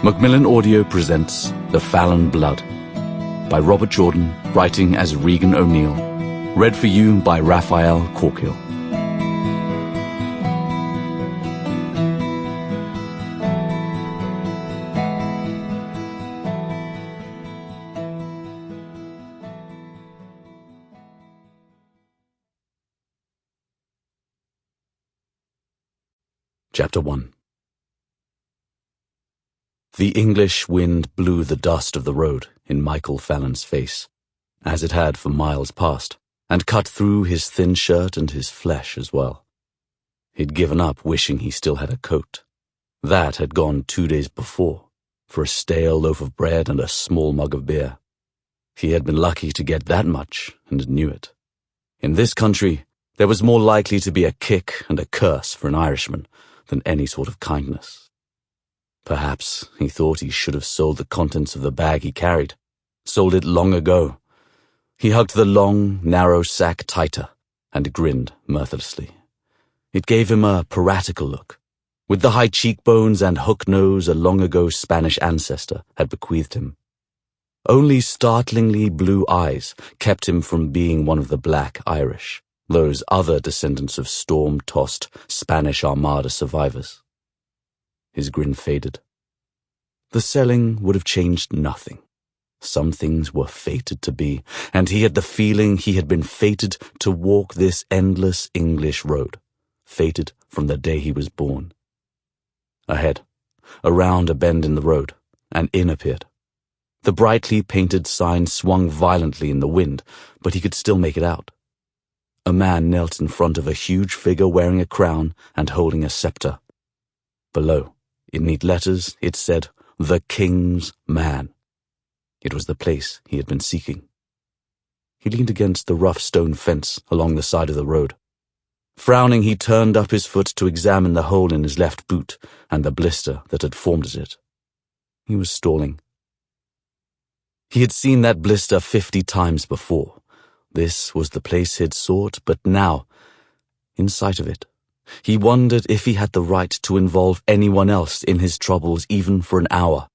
Macmillan Audio presents The Fallon Blood by Robert Jordan, writing as Reagan O'Neal. Read for you by Raphael, Corkhill. Chapter 1. The English wind blew the dust of the road in Michael Fallon's face, as it had for miles past, and cut through his thin shirt and his flesh as well. He'd given up wishing he still had a coat. That had gone 2 days before, for a stale loaf of bread and a small mug of beer. He had been lucky to get that much, and knew it. In this country, there was more likely to be a kick and a curse for an Irishman than any sort of kindness. Perhaps he thought he should have sold the contents of the bag he carried. Sold it long ago. He hugged the long, narrow sack tighter and grinned mirthlessly. It gave him a piratical look, with the high cheekbones and hook nose a long-ago Spanish ancestor had bequeathed him. Only startlingly blue eyes kept him from being one of the black Irish, those other descendants of storm-tossed Spanish Armada survivors. His grin faded. The selling would have changed nothing. Some things were fated to be, and he had the feeling he had been fated to walk this endless English road, fated from the day he was born. Ahead, around a bend in the road, an inn appeared. The brightly painted sign swung violently in the wind, but he could still make it out. A man knelt in front of a huge figure wearing a crown and holding a scepter. Below, in neat letters, it said, "The King's Man." It was the place he had been seeking. He leaned against the rough stone fence along the side of the road. Frowning, he turned up his foot to examine the hole in his left boot and the blister that had formed it. He was stalling. He had seen that blister 50 times before. This was the place he'd sought, but now, in sight of it, he wondered if he had the right to involve anyone else in his troubles even for an hour.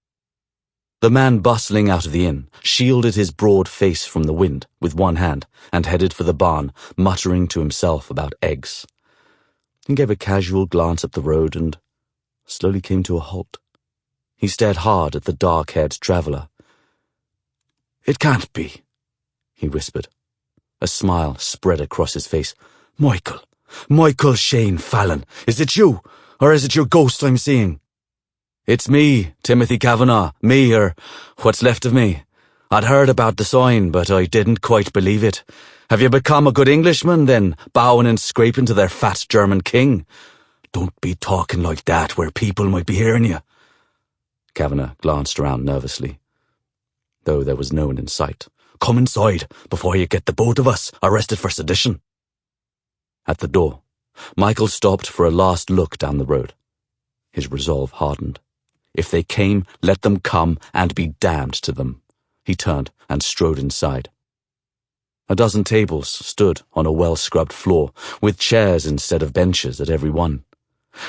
The man bustling out of the inn shielded his broad face from the wind with one hand and headed for the barn, muttering to himself about eggs. He gave a casual glance up the road and slowly came to a halt. He stared hard at the dark-haired traveller. "It can't be," he whispered. A smile spread across his face. Michael Shane Fallon, is it you, or is it your ghost I'm seeing?" "It's me, Timothy Kavanagh, me, or what's left of me. I'd heard about the sign, but I didn't quite believe it. Have you become a good Englishman, then, bowing and scraping to their fat German king?" "Don't be talking like that where people might be hearing you." Kavanagh glanced around nervously, though there was no one in sight. "Come inside before you get the both of us arrested for sedition." At the door, Michael stopped for a last look down the road. His resolve hardened. If they came, let them come, and be damned to them. He turned and strode inside. A dozen tables stood on a well-scrubbed floor, with chairs instead of benches at every one.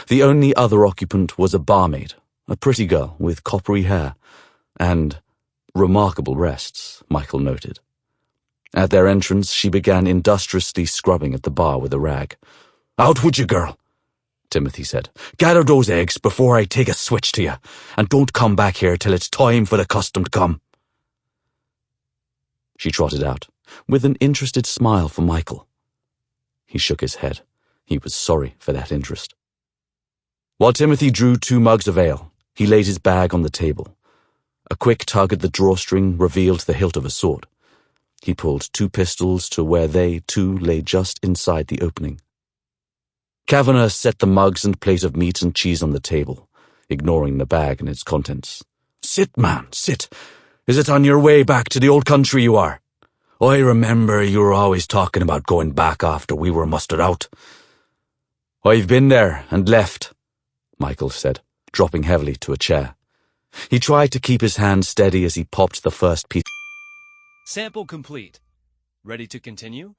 The only other occupant was a barmaid, a pretty girl with coppery hair, and remarkable breasts, Michael noted. At their entrance, she began industriously scrubbing at the bar with a rag. "Out with you, girl," Timothy said. "Gather those eggs before I take a switch to you, and don't come back here till it's time for the custom to come." She trotted out, with an interested smile for Michael. He shook his head. He was sorry for that interest. While Timothy drew 2 mugs of ale, he laid his bag on the table. A quick tug at the drawstring revealed the hilt of a sword. He pulled 2 pistols to where they, too, lay just inside the opening. Kavanagh set the mugs and plate of meat and cheese on the table, ignoring the bag and its contents. "Sit, man, sit. Is it on your way back to the old country you are? I remember you were always talking about going back after we were mustered out." "I've been there and left," Michael said, dropping heavily to a chair. He tried to keep his hand steady as he popped the first piece. Sample complete. Ready to continue?